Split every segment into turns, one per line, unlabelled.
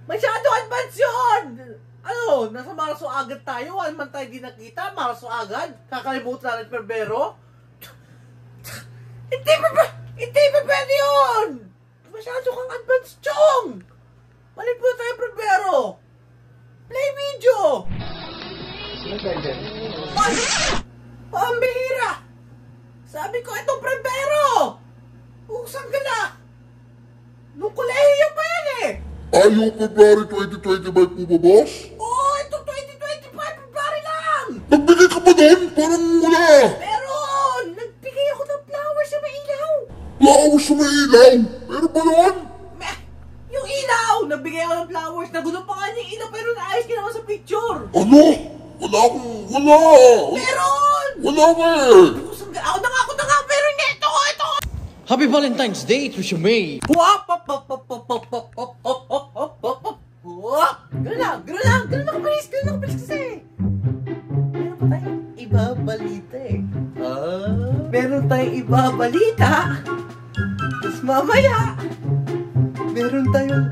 Masyado advance yun! Ano, nasa Marso agad tayo, 1 month tayo di nakita, Marso agad, kakalimutan natin Perbero. Hindi pa pwede yun! Masyado kang advance, Chong! Malit po tayo Perbero! Play video! Ay! Pambihira! Sabi ko, itong Perbero! Usang ka na! Nung kolehiyo pa yan eh!
Ayaw February 2025 po ba, boss?
Oo, ito 2025 February lang!
Nagbigay ka ba doon? Parang wala!
Meron! Nagbigay ako ng flowers sa may ilaw!
Flowers sa may ilaw? Meron ba doon?
Yung ilaw! Nagbigay ako ng flowers! Nagulo pa nga niya yung ilaw pero naayos ka naman sa picture!
Ano? Wala!
Meron!
Wala nga eh!
Ako na nga! Meron nga! Ito!
Happy Valentine's Day, Trisha May!
Wap! Gano'n lang! Gano'n nakabilis kasi! Meron pa tayong ibabalita eh. Meron tayong ibabalita. Tapos mamaya, meron tayong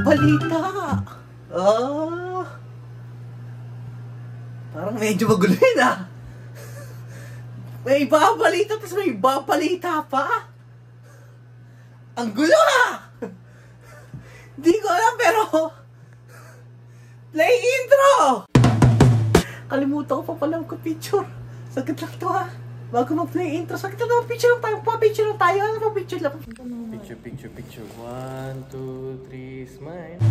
balita. Parang medyo magulo yun ah. May ibabalita tapos may ibabalita pa. Ang gulo ah! Di ko alam pero play intro! Kalimutan ko pa pala mag-picture. Sakit lang to ha. Bago mag-play intro, sakit lang to. Picture lang tayo. Pa-picture lang tayo. Ano pa-picture lang?
Picture. 1, 2, 3, smile.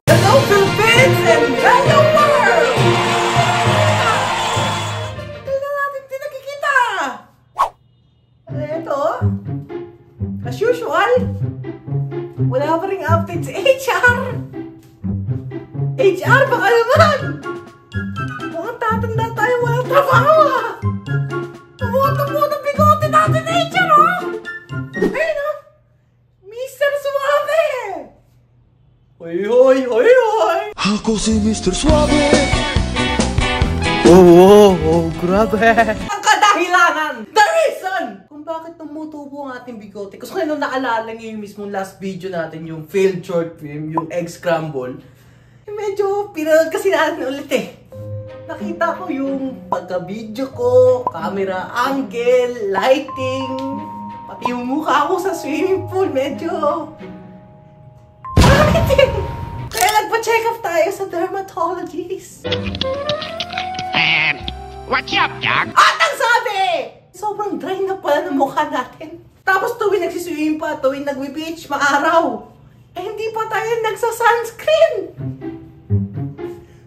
Hello Philippines and hello world! Tingnan natin din nakikita. Ito, as usual, wala pa rin update sa HR. HR, baka naman! Mukhang tatanda tayo, walang trabaho ah! Tumuha ng bigote natin na HR oh! Ayun oh! Mr. Suave! Hoy!
Ako si Mr. Suave!
Grabe! Ang kadahilanan! The reason! Kung bakit tumutubo ang ating bigote. Kasi kung naalala niyo yung mismong last video natin, yung failed short film, yung egg scramble, medyo pinanood kasi natin ulit eh. Nakita ko yung pagka-video ko, camera angle, lighting, pati yung mukha ko sa swimming pool, medyo pangit. Kaya nagpa-check up tayo sa dermatologist.
What's up, Doc?
At ang sabi, sobrang dry na pala ng mukha natin. Tapos tuwing nagsiswimming pa, tuwing nagbe-beach, maaraw. Eh hindi pa tayo nagsa-sunscreen.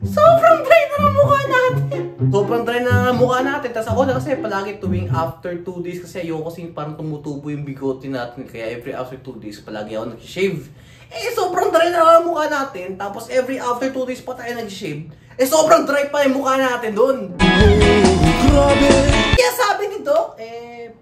Sobrang dry na ng mukha natin. Sobrang dry na ng mukha natin. Tapos ako na kasi palagi tuwing after 2 days kasi ayoko kasi parang tumutubo yung bigote natin. Kaya every after 2 days palagi ako nag-shave. Eh sobrang dry na ng mukha natin. Tapos every after 2 days pa tayo nag-shave. Eh sobrang dry pa yung mukha natin doon.
Grabe!
Kaya sabi ni Doc,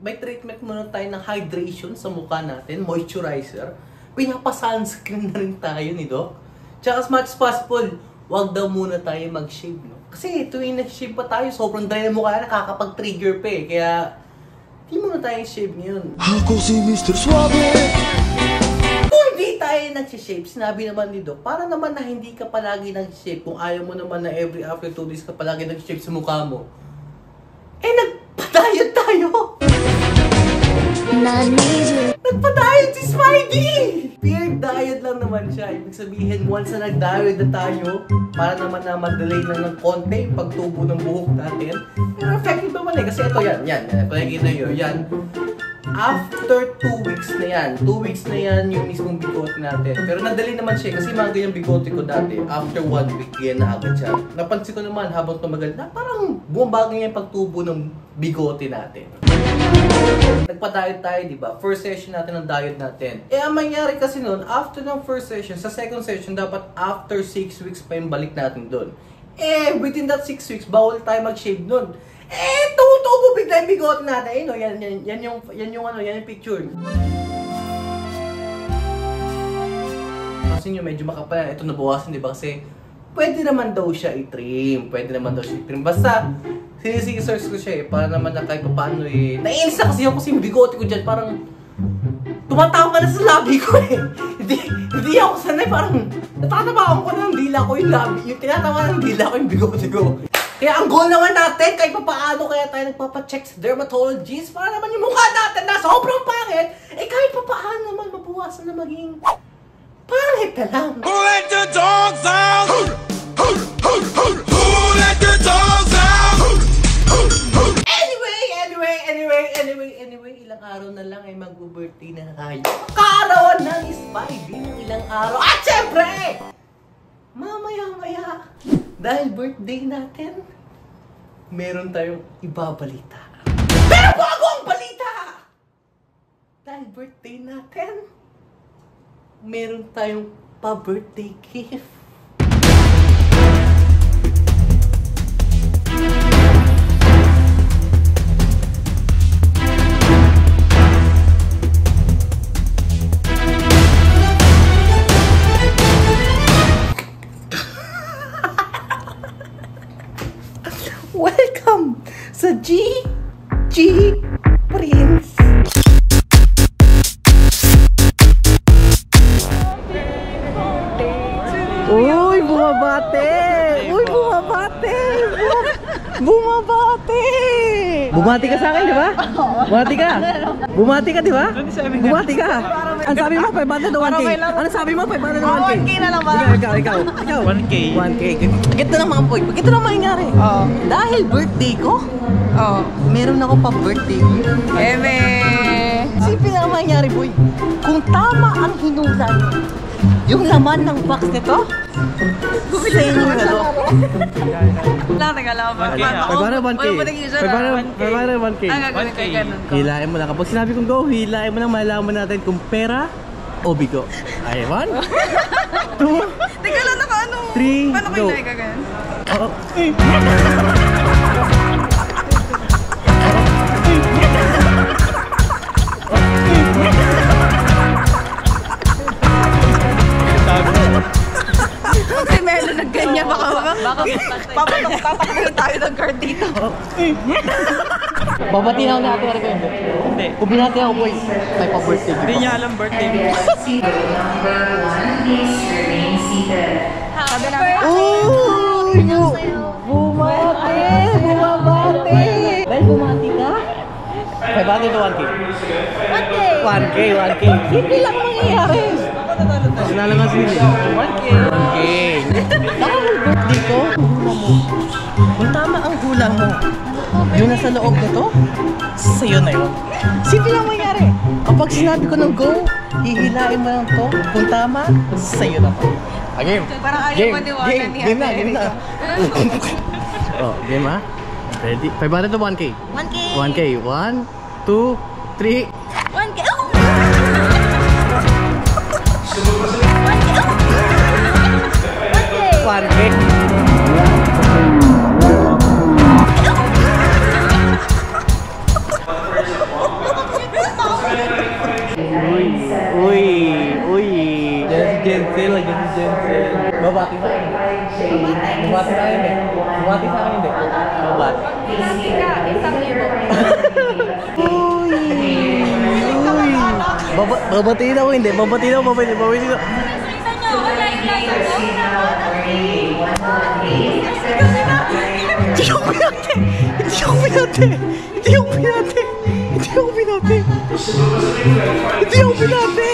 may treatment muna tayo ng hydration sa mukha natin. Moisturizer. Pinapa-sunscreen na rin tayo ni Doc. Tsaka as much as possible, wag daw muna tayo mag-shave, no? Kasi tuwing nag-shave pa tayo, sobrang dry na mukha, nakakapag-trigger pa eh. Kaya, di muna tayo shave ngayon.
Ako si Mr. Suave!
Kung hindi tayo nag-shave, sinabi naman ni Doc, para naman na hindi ka palagi nag-shave, kung ayaw mo naman na every after 2 days ka palagi nag-shave sa mukha mo, eh nagpa-diet tayo! Nagpa-diet si Smiley! Beard diet lang naman siya. Ibig sabihin, once na nag-diet na tayo, para naman na madelay na ng konti yung pagtubo ng buhok natin. Pero effective naman eh. Kasi ito yan. Kung nakikita nyo, yan. After 2 weeks na yan. 2 weeks na yan yung mismong bigote natin. Pero nadali naman siya kasi mga ganyang bigote ko dati. After 1 week, yan na agad siya. Napansin ko naman habang tumagal na parang bumabagay yung pagtubo ng bigote natin. Nagpa-diet tayo, di ba? First session natin ng diet natin. Eh, ang mangyari kasi nun, after ng first session, sa second session, dapat after 6 weeks pa yung balik natin dun. Eh, within that 6 weeks, bawal tayo mag-shave nun. Eh, tumutubo bigla yung bigote natin. Eh, no? Yan yung picture. Kasi nyo, medyo makapal. Ito nabawasan, di ba? Kasi, pwede naman daw siya i-trim. Basta, sinising-search ko siya eh, para naman na kahit paano eh. Naiinis na kasi ako kasi yung bigote ko dyan, parang tumatawa na sa labi ko eh. Hindi ako sanay, parang natatabakan ko ng dila ko yung labi, yung tinatawa ng dila ko yung bigote ko. Kaya ang goal naman natin, kahit paano kaya tayo nagpapacheck sa dermatologist para naman yung mukha natin na sobrang pangit, eh kahit paano naman mabawasan na maging pangit na lang.
Who let the dogs out? Who let the dogs out?
Anyway, ilang araw na lang ay mag-birthday na tayo. Kaarawan na ni Spidey ng ilang araw. At syempre, mamaya-maya, dahil birthday natin, meron tayong ibabalita. Pero bago ang balita! Dahil birthday natin, meron tayong pa-birthday gift. Welcome sa GG Prince! Uy, bumabate! Uy, bumabate! Bumabate! Bumati ka sa akin, di ba? Bumati ka! Bumati ka, di ba? Bumati ka! Ang sabi mo, 500 to 1K. Ano sabi mo, 500 to 1K?
1K na lang ba?
Ikaw.
1K.
1K. Ganito naman po. Ganito naman mangyari.
Oo.
Dahil birthday ko,
Oo.
meron ako pa birthday.
Eme!
Sipin na mangyari, boy. Kung tama ang hinula niyo, yung laman ng box nito, sa inyo na to.
Lang, teka lang.
Paano 1K? Paano 1K?
Ang gagawin ko ganun ko.
Hilain mo lang. Kapag sinabi kong go, hilain mo lang, malalaman natin kung pera o bigo. Ay, 1, 2,
Teka lang, naka ano?
3,
Paano ko
go.
ilagay ka ganun?
Oo.
Si Melo nagganyan, baka papatak-tatakbuhin tayo ng card dito.
Babati na ako ni Ate Erika, hindi?
Hindi.
Kung binati ako, boy, may pa-birthday.
Hindi niya alam birthday mo.
Sabi namin,
Uy! Bumati! Bumabati! Dahil bumati ka? 500 to 1K. 1K. 1K. Simple lang mangyayari. Mas nalaman sila. 1K. Dahil birthday ko, hula mo. Kung tama ang hula mo, yung nasa loob nito, sa'yo na yun. Simple lang mangyayari. Kapag sinabi ko ng go, hihilain mo lang to. Kung tama, sa'yo na to. Game.
parang ayaw maniwala ni
Game na,
Ate
game na. Oh, game ha? Ready? 500 to 1K.
1K!
1K. 1, 2, 3.
1K! Oh!
1K. Uy. Diyan si Jensel. Babati sa akin. Babati sa akin eh. Babati sa akin hindi. Babati. Babatiin ako hindi. Babatiin ako. Hindi ako pinati.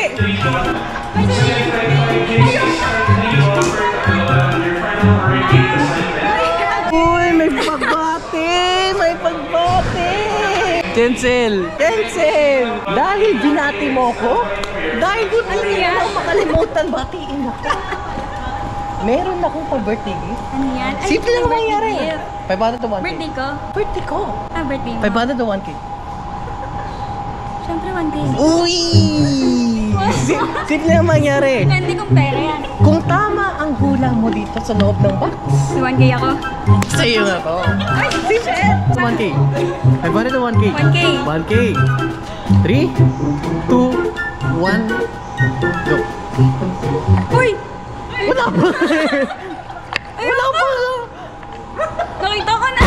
Uy, may pagbati. Jensel. Dahil binati mo ko, dahil di mo lang makalimutan batiin ako. Meron akong pa-birthday gift.
Ano yan? Ay,
Simple lang mangyari.
birthday.
500 to 1K.
Birthday ko?
Birthday ko.
Birthday mo?
500 to 1K.
Siyempre, 1K.
Uy! Simple lang mangyari.
Depende kung pera yan.
Kung tama ang hula mo dito sa loob ng box,
1K ako.
sa'yo na to.
Ay, shit!
1K. 500 to 1K.
1K.
1K. 3, 2, 1, go.
Uy!
Wala pa. Wala pa.
Nakita ko na!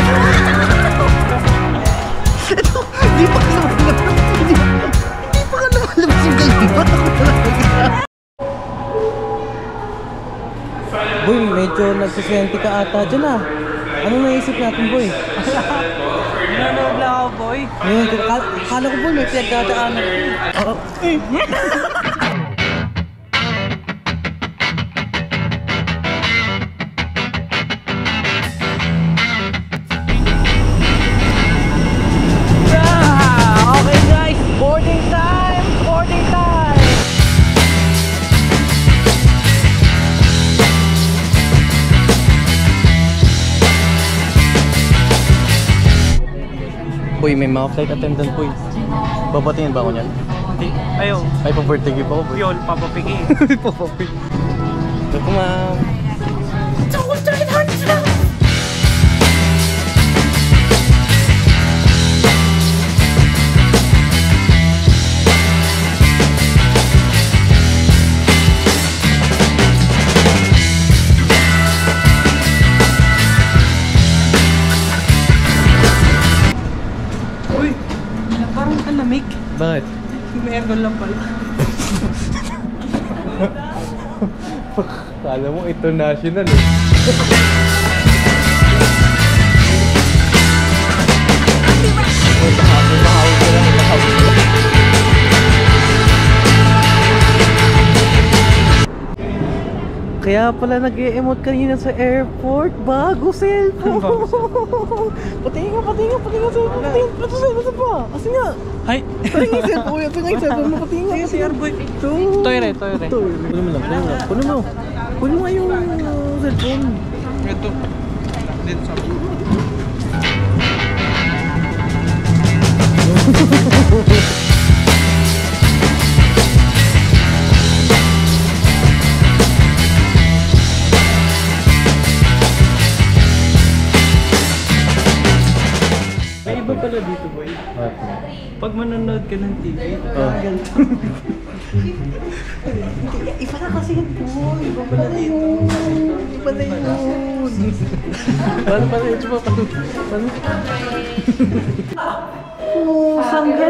Hindi pa ka lumalabas. Hindi pa ka lumalabas yung galibot. Ako talaga. Boy, medyo nagsiswente ka ata dyan ah. Anong naisip natin, boy?
Nanonood lang ako, boy.
Ngayon, akala ko, boy, may pinagdadaanan ko. Oo. Okay guys, boarding time! Boarding time! Boy, may mga flight attendant boy. Babatingin ba ako niyan?
Hindi. Ayaw.
Ay, pa-birthday gift ako boy.
Yun, papapigi.
Papapig. Ito ma'am.
Parang kalamig.
Bakit?
May aircon lang pala.
Kala mo international eh. Kaya pala nag-e-emote kanina sa airport. Bago cellphone. Patingin ka cellphone. Patingin cellphone pa. Kasi nga.
Hi.
Patingin cellphone. Patingin cellphone mo. Patingin nga.
Si Arboy.
Ito.
Toire.
Kunin mo lang. Kunin mo. Kunin mo yung cellphone.
Ito. Dito sa may iba pala dito, boy. Pag manonood ka ng TV, ganito.
Iba na kasi yan po. Iba pala dito. Iba na yun. Paano pala yun? Paano? Oh, sangga.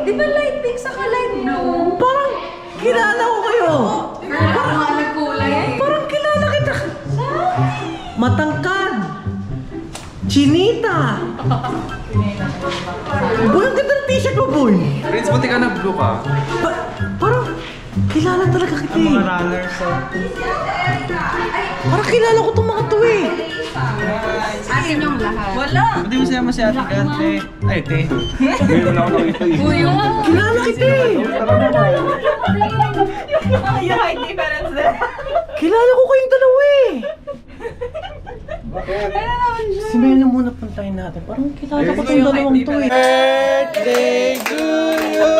Di ba light pink saka light blue?
Parang kilala ko kayo.
Parang mga kulay.
Parang kilala kita. Matangkad. Chinita. Boy, ang ganda ng t-shirt mo, boy.
Prince, buti ka na blue ka.
Parang kilala talaga kita eh.
Mga runners, so.
Parang kilala ko itong mga to eh.
Atin yung lahat.
Wala! Hindi mo sinama si Ate Gante. Ay, te.
Ngayon wala ako nakita eh.
Uyo!
Kilala kita eh.
Yung height difference din.
Kilala ko kayong dalawa eh. Si Melo muna puntahin natin. Parang kilala ko itong dalawang to eh. Birthday to you!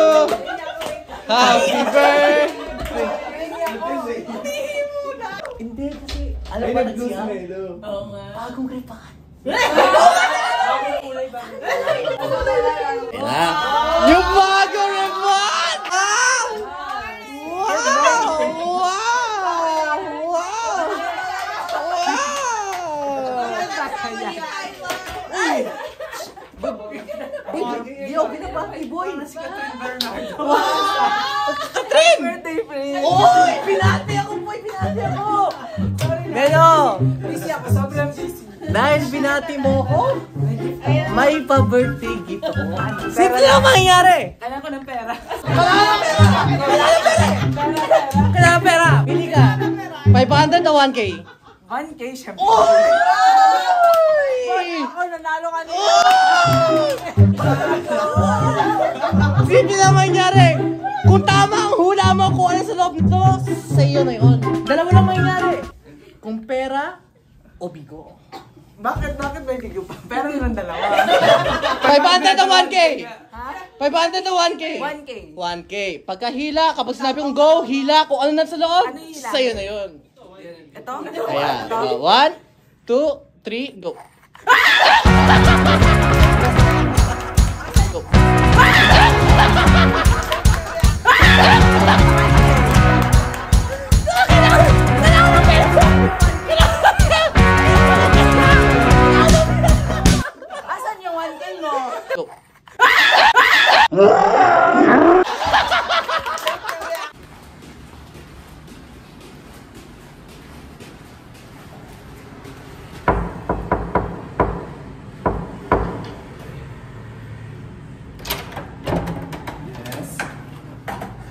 Happy birthday! Hindi kasi, alam ba na siya? Oo nga. Bagong gripahan. Yung bagong gripahan! Ah! Wow! Di okay na ba kay Boy? Si Catherine Bernardo. Wow! Catherine! Birthday friend! Oy! Pinati ako, Boy! Pinati ako! Melo! Busy ako, sobrang busy. Dahil binati mo ako, may pa-birthday gift ako. Simple lang mangyayari!
Kailangan ko ng pera.
Kailangan pera! Pili ka! 500 o 1K?
1K, syempre.
Ako, nanalo ka nito! Simple lang mangyayari! Kung tama ang hula mo kung ano sa loob nito, sa iyo na yun. Dalawa lang mangyayari. Kung pera o bigo.
Bakit may bigo pa? Pero yun ang dalawa.
500 o 1K? 500 o 1K?
1K.
1K. Pagka hila, kapag sinabi kong go, hila, kung ano na sa loob,
Ano hila?
sa'yo na yun.
Ito?
Ayan. 1, 2, 3, go. Go.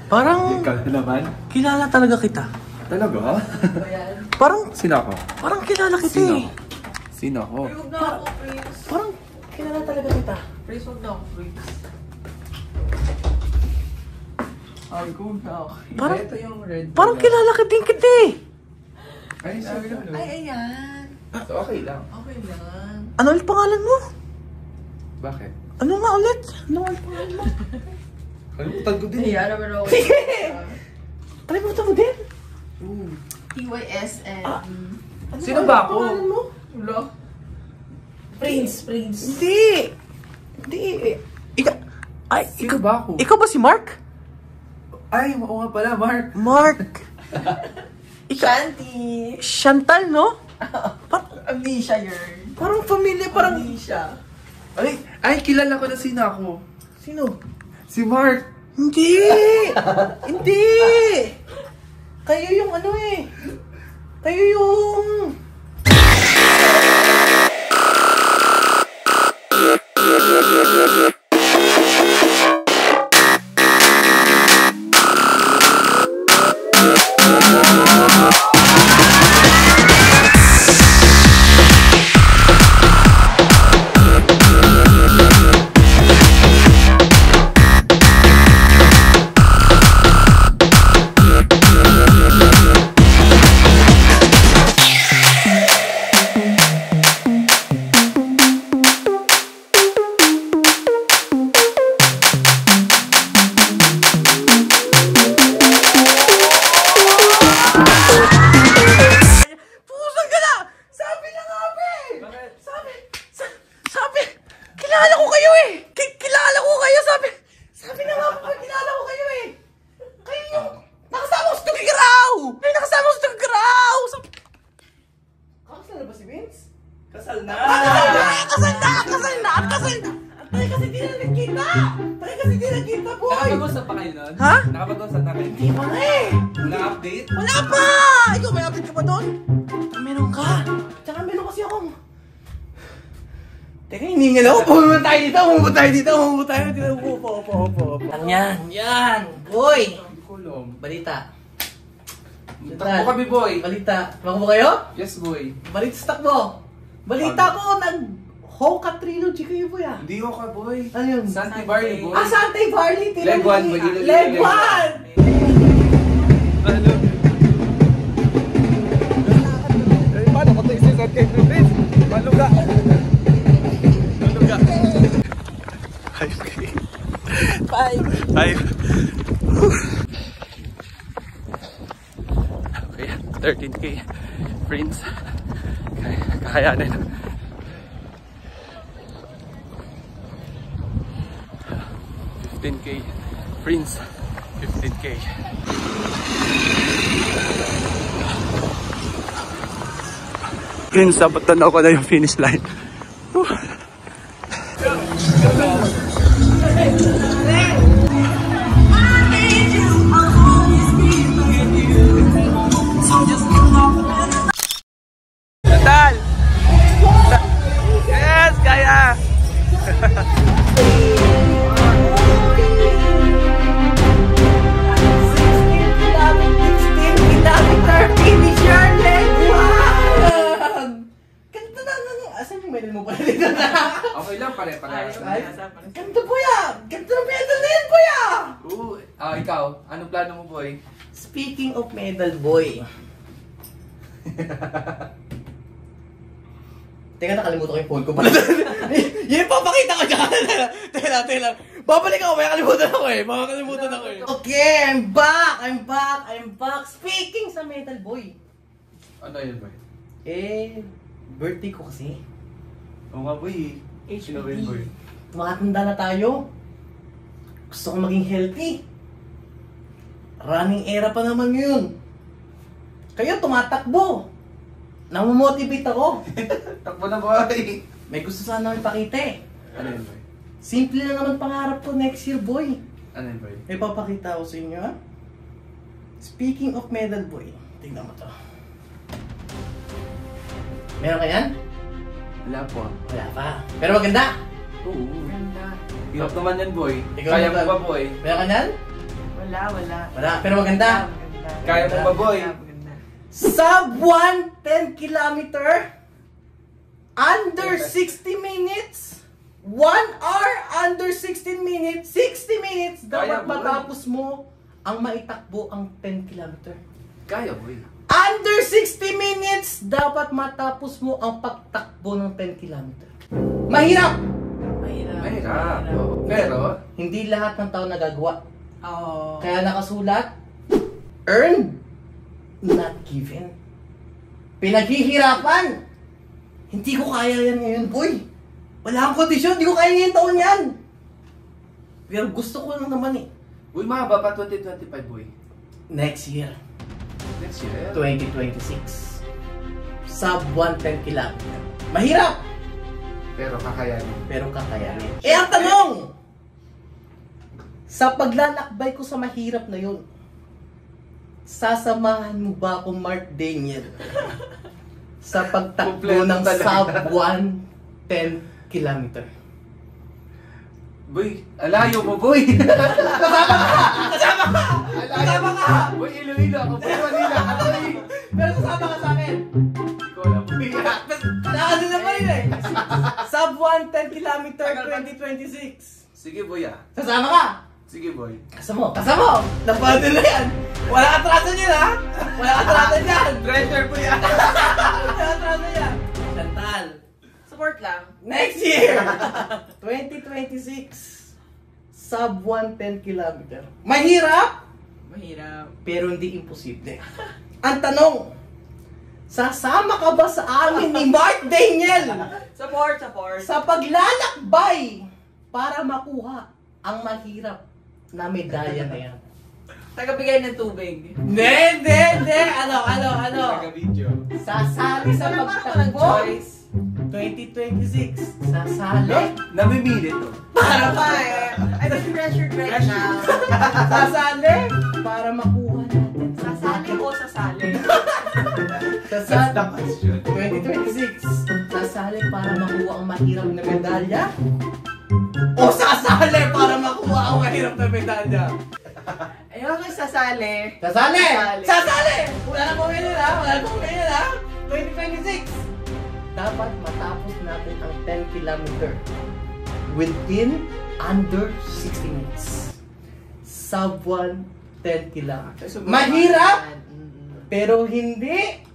Parang
Ikaw naman?
kilala talaga kita.
Talaga?
Parang
Sino ako?
parang kilala kita
Sino?
eh.
Sino ako?
Huwag na ako, Prince.
Parang kilala talaga kita.
Prince, huwag na ako, Prince. Ay, go na.
Parang-
Ito yung red.
Parang kilala ka din kita eh.
Ay, sorry lang.
Ay, ayan.
So, okay lang.
Okay lang.
Ano ulit pangalan mo?
Bakit?
Ano nga ulit? Ano ulit pangalan mo?
Kalimutan ko din.
Hiya naman ako.
Kalimutan mo din?
TYSN.
Sino ba ako?
Pangalan mo?
Wala. Prince.
Hindi. Hindi. Ikaw. Ay,
Sino ba ako?
ikaw ba si Mark?
Ay, oo nga pala, Mark.
Mark.
Shanty.
Chantal, no?
Amnesia yun.
Parang familiar, parang...
Amnesia.
Ay, kilala ko na sino ako.
Sino?
Si Mark.
Hindi! Hindi! Kayo yung ano eh. Kayo yung... Pusang ka na! Sabi na nga, be! Sabi, kilala ko kayo eh! Kilala ko kayo, sabi na nga, be, kilala ko kayo eh! Kayo yung nakasama ko sa Tugigaraw! Kayo nakasama ko sa Tugigaraw! Kakasal na ba si Vince?
Kasal na!
Kasal na! Tayo kasi di na nagkita, boy!
Nakapag-usap pa kayo nun?
Ha?
Nakapag-usap na kayo?
Di ba eh!
Wala update?
Wala pa! Ikaw, may update ka ba doon? Meron ka. Tsaka meron kasi akong... Teka, hiningal ako. Pumunta tayo dito. Upo. Yan. Boy!
Kulong.
Balita.
Takbo kami, boy.
Balita. Makabo kayo?
Yes, boy.
Balita sa takbo. Balita ko, nag-Hoka Trilogy kayo, boy ah.
Hindi ko ka, boy.
Ano yun?
Santi Barley, boy.
Ah, Santay Barley.
Leg one, boy.
Leg 1!
Ano? Paano ko ito isisot kay Prince? Maluga. Bye. Okay, 13K. Prince. Kakayanin. 15K. Prince. 15K. Prince, dapat tanaw ko na yung finish line. Natal! Yes, kaya!
Finish your leg one! Ganda na nga. Asan yung medal mo pala dito na?
Okay lang, pare-pare.
Ganda kuya! Ganda ng medal na yun kuya!
Ikaw, anong plano mo, boy?
Speaking of medal boy. Teka, nakalimutan ko yung phone ko pala. Yan yung papakita ko dyan. Teka lang. Babalik ako, may kalimutan ako eh. Okay, I'm back. Speaking sa medal boy.
Ano yun, boy?
Birthday ko kasi.
Oo nga, boy. Sino ba yun, boy?
Tumatanda na tayo. Gusto ko maging healthy. Running era pa naman yun. Kayo tumatakbo. Namomotivate ako.
Takbo na, boy.
May gusto sana akong ipakita eh.
Ano yun, boy?
Simple na naman pangarap ko next year, boy.
Ano yun, boy?
May papakita ko sa inyo, ha? Speaking of medal, boy. Tingnan mo to. Meron ka yan?
Wala po.
Wala pa. Pero maganda.
Oo. Hirap naman yan, boy.
Ikaw
Kaya mo
naman.
ba, boy?
Meron ka yan?
Wala.
Wala. Pero maganda.
Kaya mo ba, boy?
Sub 1, 10 kilometer. Under 60 minutes. 1 hour under 16 minutes. 60 minutes.
Kaya,
Dapat
boy.
matapos mo ang maitakbo ang 10 kilometer.
Kaya, boy.
Under 60 minutes, dapat matapos mo ang pagtakbo ng 10 kilometer. Mahirap!
Mahirap. Oo. Pero,
Hindi lahat ng tao nagagawa.
Oo.
Kaya nakasulat, earned, not given. Pinaghihirapan. Hindi ko kaya yan ngayon, boy. Wala akong kondisyon, hindi ko kaya ngayon taon yan. Pero gusto ko lang naman eh.
boy, mahaba pa 2025, boy.
Next year,
Next year.
2026. Sub 110 kilometer. Mahirap!
Pero kakayanin.
Pero kakayanin. Eh, ang tanong! Sa paglalakbay ko sa mahirap na yun, sasamahan mo ba ako, Mark Daniel, sa pagtakbo
Kompleto
ng
talaga.
sub 110 kilometer?
Boy, alayo mo, boy.
Kasama ka!
Boy, Iloilo ako. Boy, Manila. Boy.
Pero sasama ka sa akin.
Ikaw lang, boy.
Nakano naman yun eh. Sub 110 kilometer 2026.
Sige, boy, ah.
Sasama ka!
Sige, boy.
Kasama mo! Napado na yan! Wala atrasan yan, ha? Wala atrasan yan!
Treasure, boy, ah.
Wala atrasan yan! Chantal!
Support lang.
Next year! 2026. Sub 110 kilometer. Mahirap!
Mahirap.
Pero hindi imposible. Ang tanong, sasama ka ba sa amin ni Mark Daniel
Support.
sa paglalakbay para makuha ang mahirap na medalya na yan?
Tagabigay ng tubig.
Hindi! Ano?
Taga-video.
Sasali sa
Wala parang walang
pagtakbo.
choice.
2026. Sasali.
Namimili to.
Para
Pa eh. I'm pressured right now.
Sasali para makuha natin.
Sasali o sasali?
That's
Sasali.
the question.
2026. Sasali para makuha ang mahirap na medalya? O sasali para makuha ang mahirap na medalya?
Ayoko yung sasali.
Sasali!
Sasali.
Sasali! Wala na po ngayon, ha? 2026. Dapat matapos natin ang 10 kilometer within under 60 minutes. Sub 1, 10 kilometer. Mahirap, pero hindi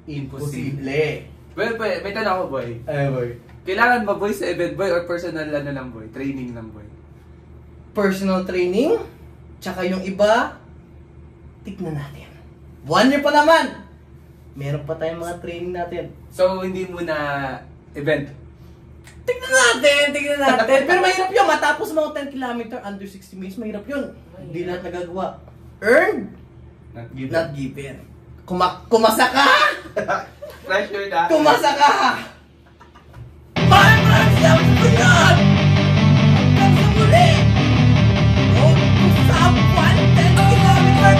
imposible.
Well, boy, may tanong ako, boy.
Ay, boy.
Kailangan ba, boy, sa event, boy, or personal, ano lang, boy? Training lang, boy?
Personal training, tsaka yung iba, tignan natin. 1 year pa naman. Meron pa tayong mga training natin.
So, hindi muna event.
Tignan natin. Pero mahirap yun. Matapos mga 10 kilometer under 60 minutes, mahirap yun. Hindi lahat nagagawa. Earned,
Not given.
not given. Kumasa ka!
Pressure na.
Kumasa ka! Maraming salamat po yun! Hanggang sa muli! Sub 110 kilometer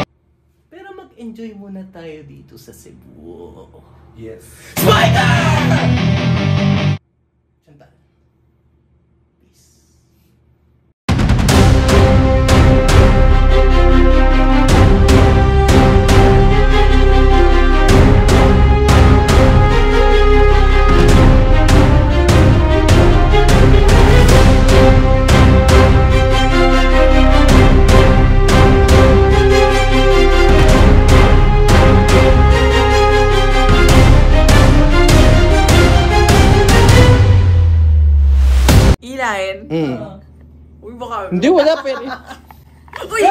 2026! Pero mag-enjoy muna tayo dito sa Cebu.
Yes.
Spider! Chantal. Peace.
Ilahin. Uy, baka...
Hindi, wala pwede.
Uy!